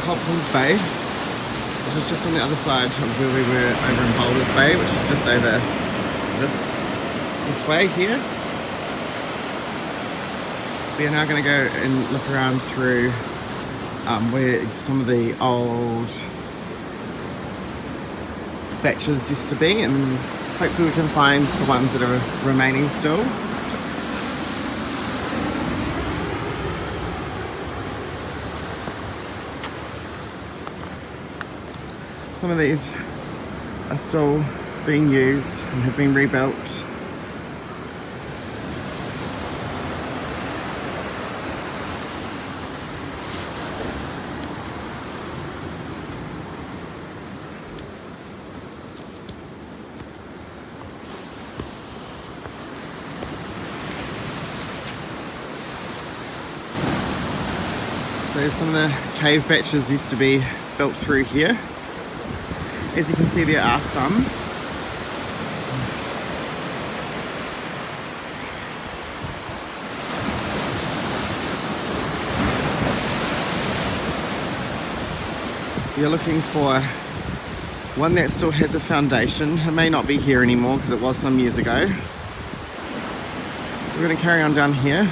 Hobson'S Bay, which is just on the other side of where we were over in Boulders Bay, which is just over this way here. We are now going to go and look around through where some of the old batches used to be, and hopefully we can find the ones that are remaining still. Some of these are still being used and have been rebuilt. So some of the cave batches used to be built through here. As you can see, there are some. You're looking for one that still has a foundation. It may not be here anymore because it was some years ago. We're going to carry on down here.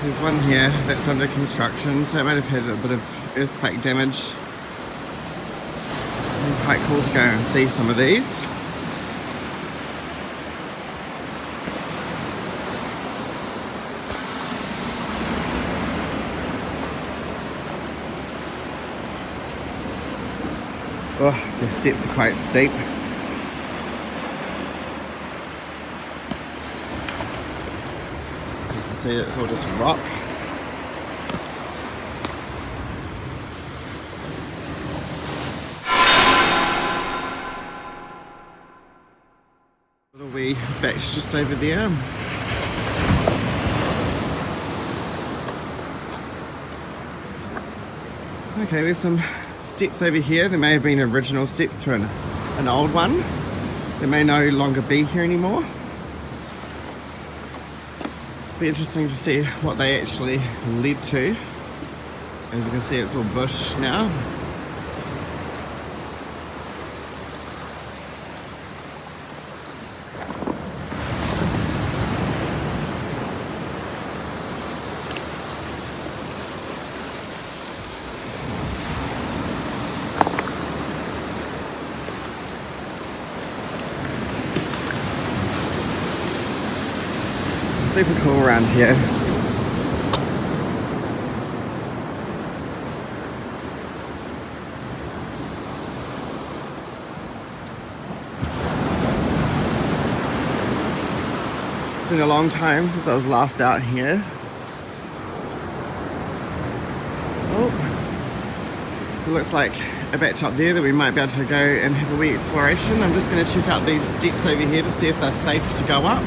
There's one here that's under construction, so it might have had a bit of earthquake damage. It's quite cool to go and see some of these. Oh, the steps are quite steep. See, it's all just rock. Little wee batch just over there. Okay, there's some steps over here. There may have been original steps to an old one. They may no longer be here anymore. Be interesting to see what they actually led to. As you can see, it's all bush now. Super cool around here. It's been a long time since I was last out here. Oh, it looks like a batch up there that we might be able to go and have a wee exploration. I'm just going to check out these steps over here to see if they're safe to go up.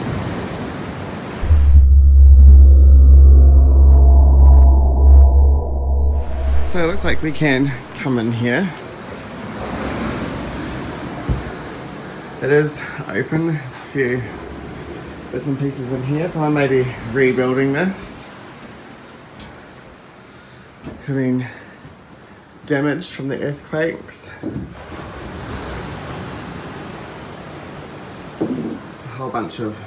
So it looks like we can come in here. It is open. There's a few bits and pieces in here. Someone may be rebuilding this. Could have been damaged from the earthquakes. There's a whole bunch of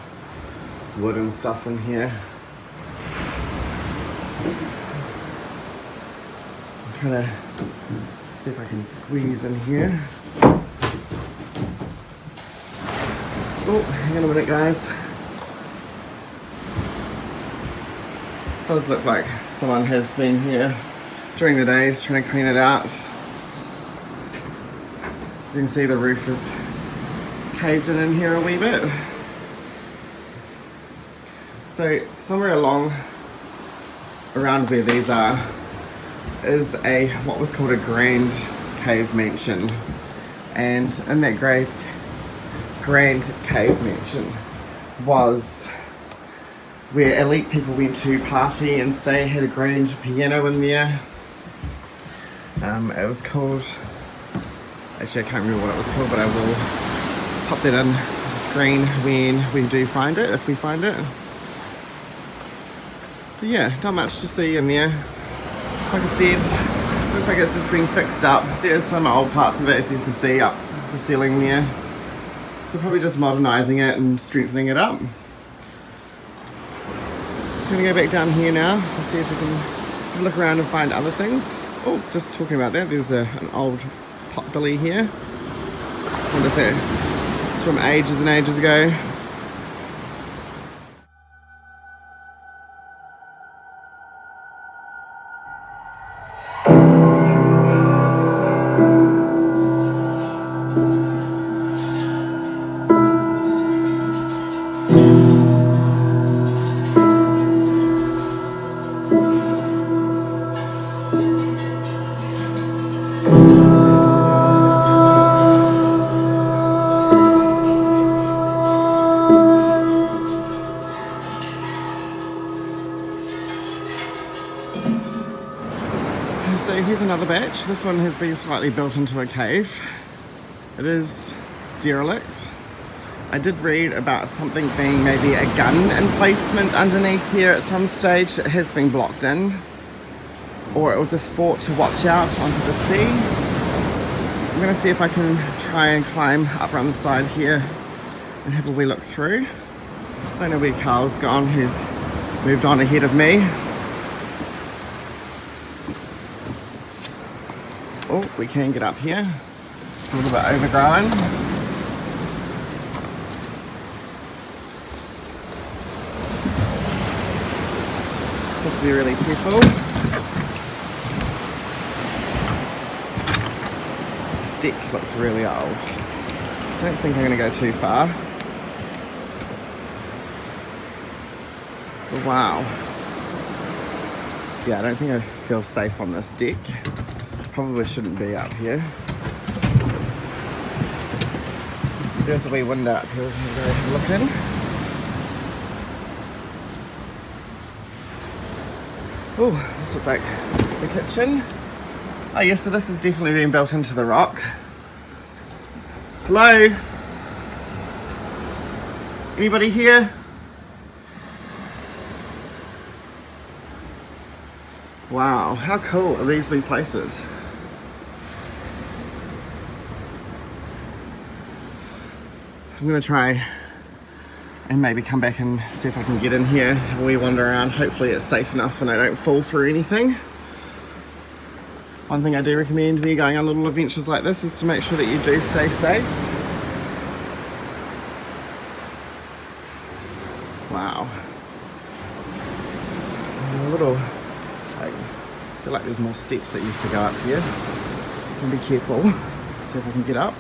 wood and stuff in here. Trying to see if I can squeeze in here. Oh, hang on a minute, guys. Does look like someone has been here during the days trying to clean it out. As you can see, the roof is caved in here a wee bit. So somewhere along around where these are is a what was called a grand cave mansion, and in that grand cave mansion was where elite people went to party and stay. Had a grand piano in there. It was called, actually I can't remember what it was called, but I will pop that in the screen when we do find it, if we find it. But yeah, not much to see in there. Like I said, looks like it's just been fixed up. There's some old parts of it, as you can see, up the ceiling there. So probably just modernising it and strengthening it up. So I'm going to go back down here now and see if we can look around and find other things. Oh, just talking about that, there's an old potbelly here. I wonder if it's from ages and ages ago. So here's another batch. This one has been slightly built into a cave. It is derelict. I did read about something being maybe a gun emplacement underneath here at some stage. It has been blocked in. Or it was a fort to watch out onto the sea. I'm going to see if I can try and climb up around the side here and have a wee look through. I don't know where Karl's gone. He's moved on ahead of me. Oh, we can get up here. It's a little bit overgrown. Just have to be really careful. This deck looks really old. I don't think I'm going to go too far. But wow. Yeah, I don't think I feel safe on this deck. Probably shouldn't be up here. There's a wee window up here we can go look in. Oh, this looks like the kitchen. Oh yes, so this has definitely been built into the rock. Hello? Anybody here? Wow, how cool are these wee places? I'm going to try and maybe come back and see if I can get in here, have a wee wander around. Hopefully it's safe enough and I don't fall through anything. One thing I do recommend when you're going on little adventures like this is to make sure that you do stay safe. Wow. A little, I feel like there's more steps that used to go up here. And be careful. See if I can get up.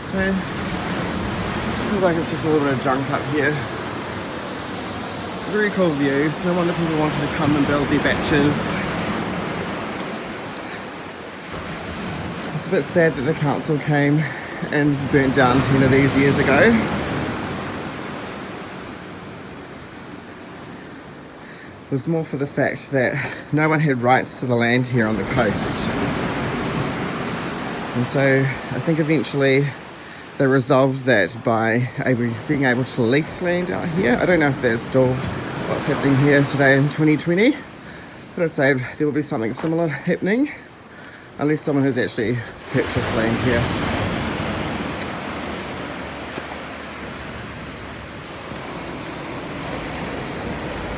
So, feels like it's just a little bit of junk up here. Very cool view, so no wonder people wanted to come and build their batches. It's a bit sad that the council came and burnt down 10 of these years ago. It was more for the fact that no one had rights to the land here on the coast. And so I think eventually they resolved that by being able to lease land out here. I don't know if that's still what's happening here today in 2020, but I'd say there will be something similar happening unless someone has actually purchased land here.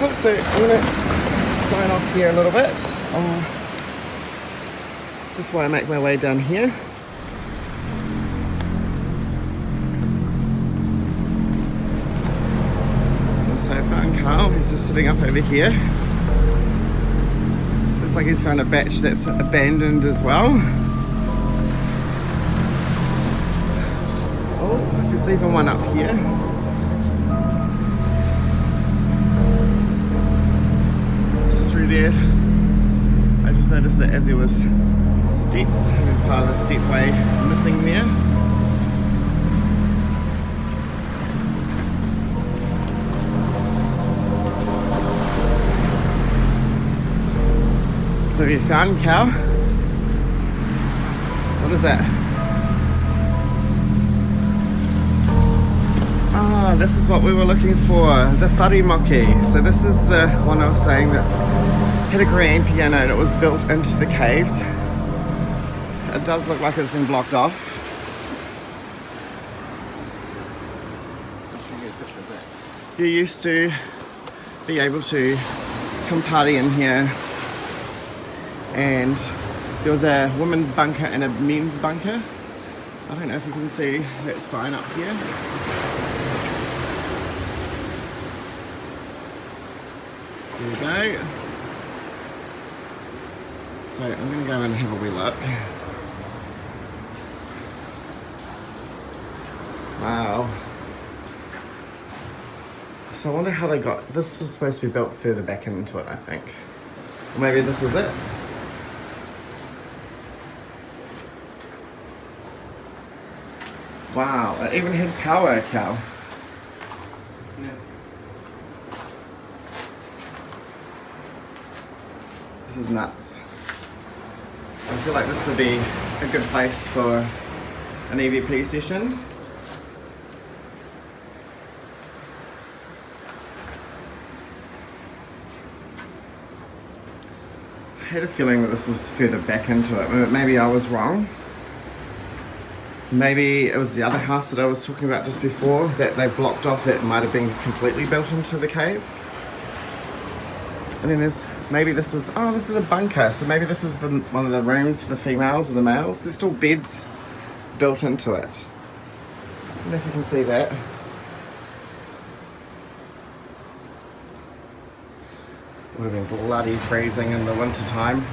Oh, so I'm going to sign off here a little bit just while I make my way down here. So I found Karl, he's just sitting up over here. Looks like he's found a batch that's abandoned as well. Oh, There's even one up here. Just through there. I just noticed that as there was steps, and there's part of the stepway missing there. What have you found, Karl? What is that? Ah, this is what we were looking for, the wharemoki. So this is the one I was saying that had a grand piano and it was built into the caves. It does look like it's been blocked off. I'll show you a picture of that. You used to be able to come party in here, and there was a women's bunker and a men's bunker. I don't know if you can see that sign up here. There we go. So I'm going to go and have a wee look. Wow. So I wonder how they got, this was supposed to be built further back into it, I think. Or maybe this was it. Wow, it even had power, Karl. No. This is nuts. I feel like this would be a good place for an EVP session. I had a feeling that this was further back into it. Maybe I was wrong. Maybe it was the other house that I was talking about just before that they blocked off that might have been completely built into the cave. And then there's, maybe this was, oh, this is a bunker. So maybe this was one of the rooms for the females or the males. There's still beds built into it. I don't know if you can see that. Would have been bloody freezing in the winter time.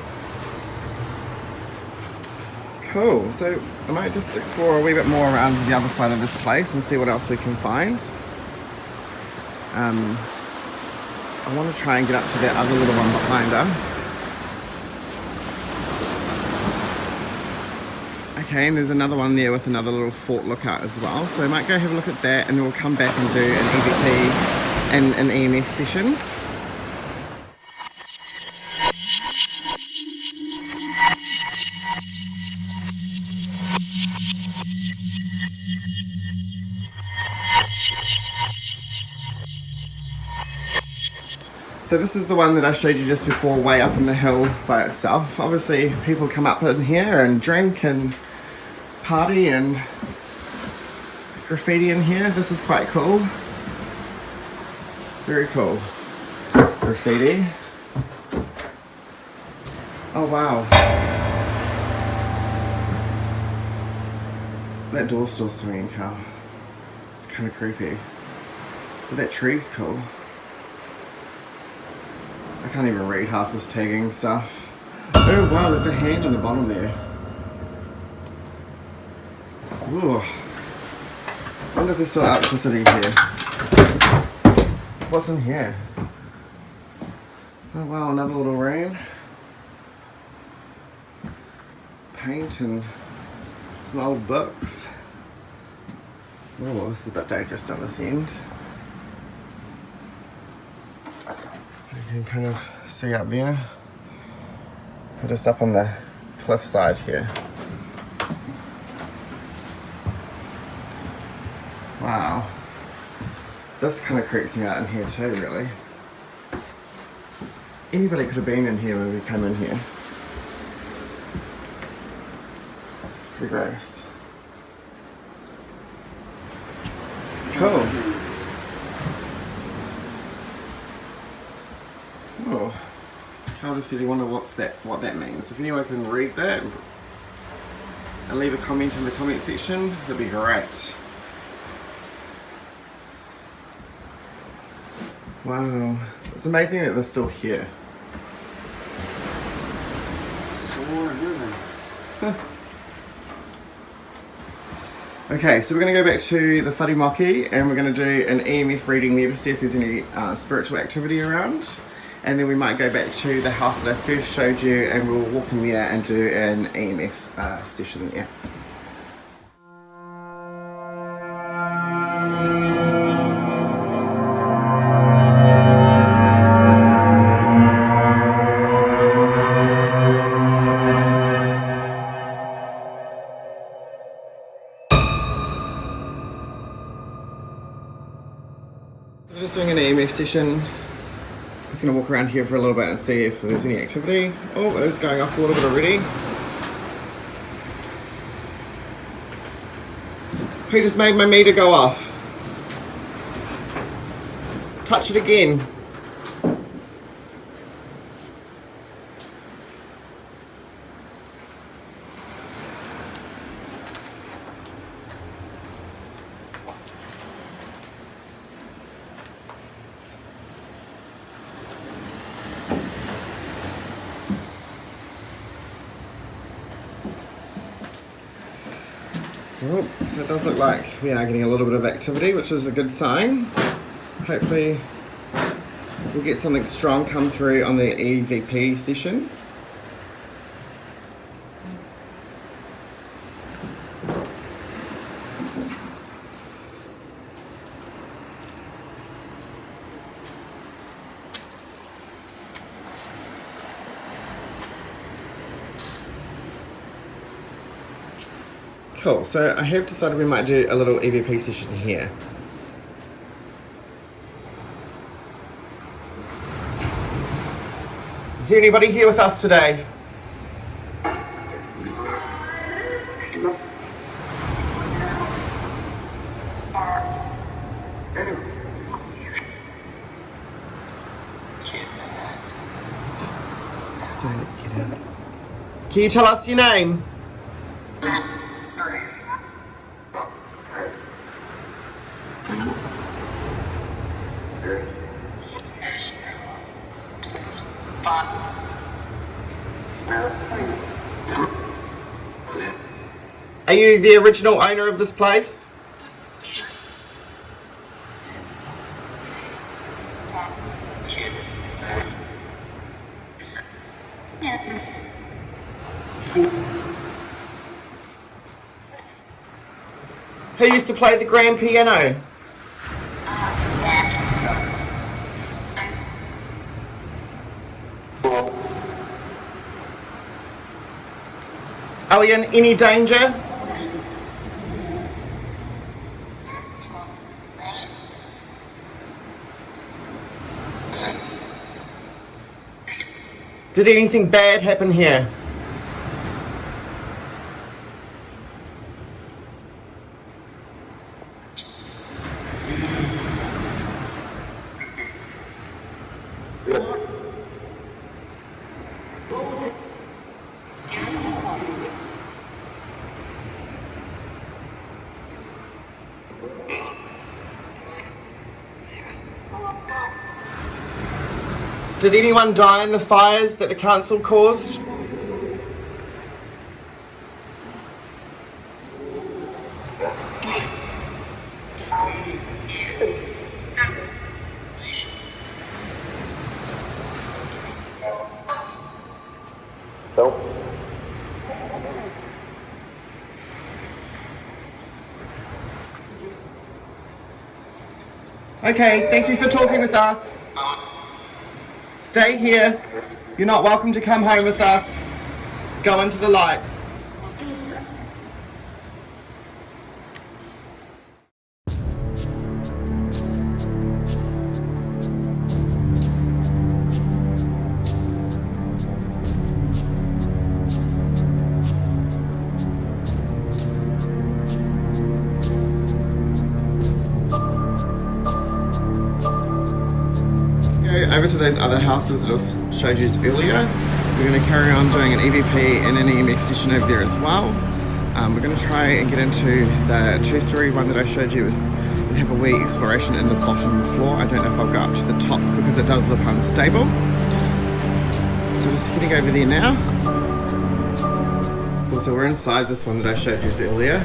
Cool, so I might just explore a wee bit more around the other side of this place and see what else we can find. I want to try and get up to that other little one behind us. Okay, and there's another one there with another little fort lookout as well. So I might go have a look at that, and then we'll come back and do an EVP and an E.M.F session. So this is the one that I showed you just before, way up in the hill by itself. Obviously people come up in here and drink and party and graffiti in here. This is quite cool. Very cool. Graffiti. Oh wow. That door's still swinging, Karl. It's kind of creepy. But that tree's cool. I can't even read half this tagging stuff. Oh wow, there's a hand on the bottom there. Ooh. I wonder if there's still electricity here. What's in here? Oh wow, another little room. Paint and some old books. Oh, this is a bit dangerous down this end. You can kind of see up there. We're just up on the cliff side here. Wow. This kind of creeps me out in here too, really. Anybody could have been in here when we came in here. It's pretty gross. Cool. Oh, Karl just said he wondered what that means. If anyone can read that and leave a comment in the comment section, that'd be great. Wow, it's amazing that they're still here. Sore and everything. Okay, so we're going to go back to the Wharimaki and we're going to do an E.M.F reading there to see if there's any spiritual activity around. And then we might go back to the house that I first showed you and we'll walk in there and do an E.M.F session there. We're just doing an E.M.F session. Just going to walk around here for a little bit and see if there's any activity. Oh, it is going off a little bit already. Who just made my meter go off? Touch it again. Oh, so it does look like we are getting a little bit of activity, which is a good sign. Hopefully we'll get something strong come through on the EVP session. Cool, so I have decided we might do a little EVP session here. Is there anybody here with us today? Can you tell us your name? Are you the original owner of this place? Who used to play the grand piano? Are we in any danger? Did anything bad happen here? Did anyone die in the fires that the council caused? Okay, thank you for talking with us. Stay here. You're not welcome to come home with us. Go into the light. Over to those other houses that I showed you earlier. We're going to carry on doing an EVP and an E.M.F session over there as well. We're going to try and get into the two-story one that I showed you and have a wee exploration in the bottom floor. I don't know if I'll go up to the top because it does look unstable. So just heading over there now. Also, we're inside this one that I showed you earlier.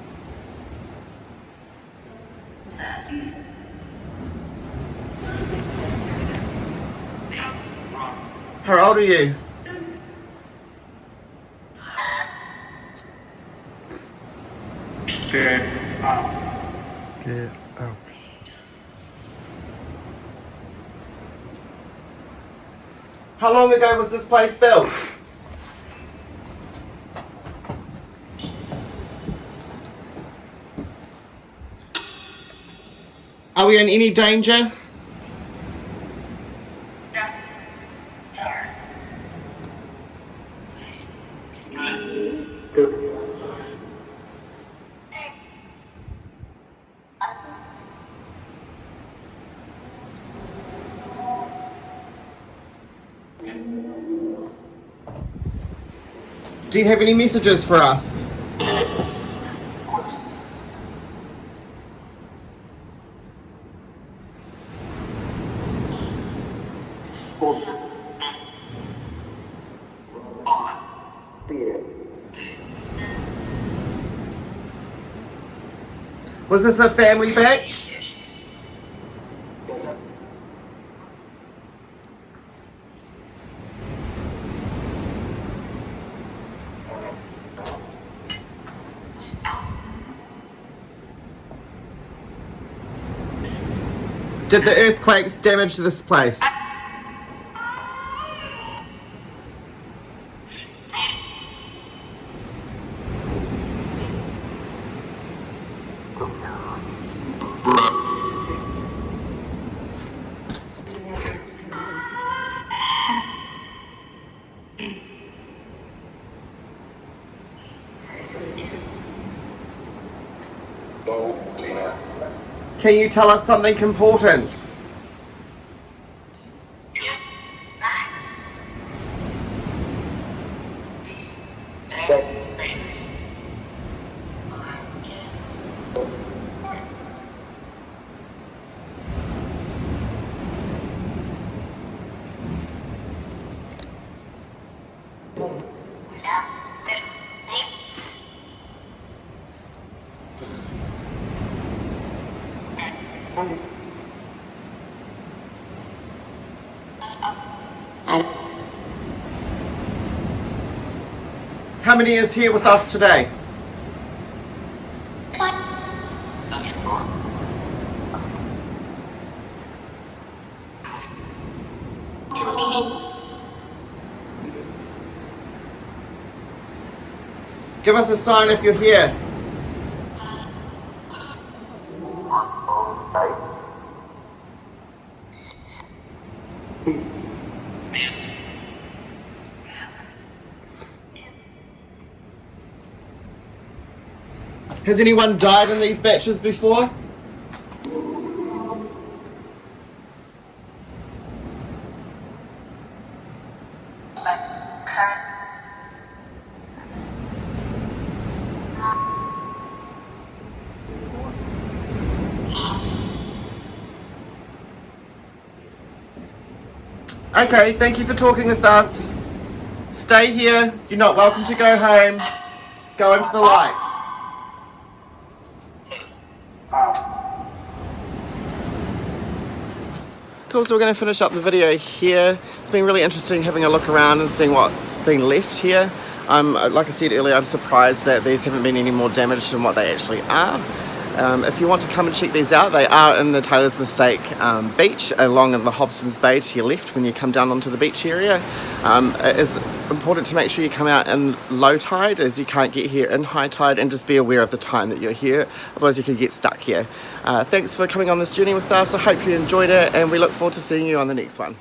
How old are you? Get up. How long ago was this place built? Are we in any danger? Do you have any messages for us? Was this a family batch? Did the earthquakes damage this place? Can you tell us something important? How many is here with us today? Give us a sign if you're here. Has anyone died in these batches before? Okay, thank you for talking with us. Stay here. You're not welcome to go home. Go into the light. Cool, so we're going to finish up the video here. It's been really interesting having a look around and seeing what's been left here. Like I said earlier, I'm surprised that these haven't been any more damaged than what they actually are. If you want to come and check these out, they are in the Taylor's Mistake beach along in the HOBSON'S Bay to your left when you come down onto the beach area. It is important to make sure you come out in low tide, as you can't get here in high tide, and just be aware of the time that you're here, otherwise you could get stuck here. Thanks for coming on this journey with us. I hope you enjoyed it, and we look forward to seeing you on the next one.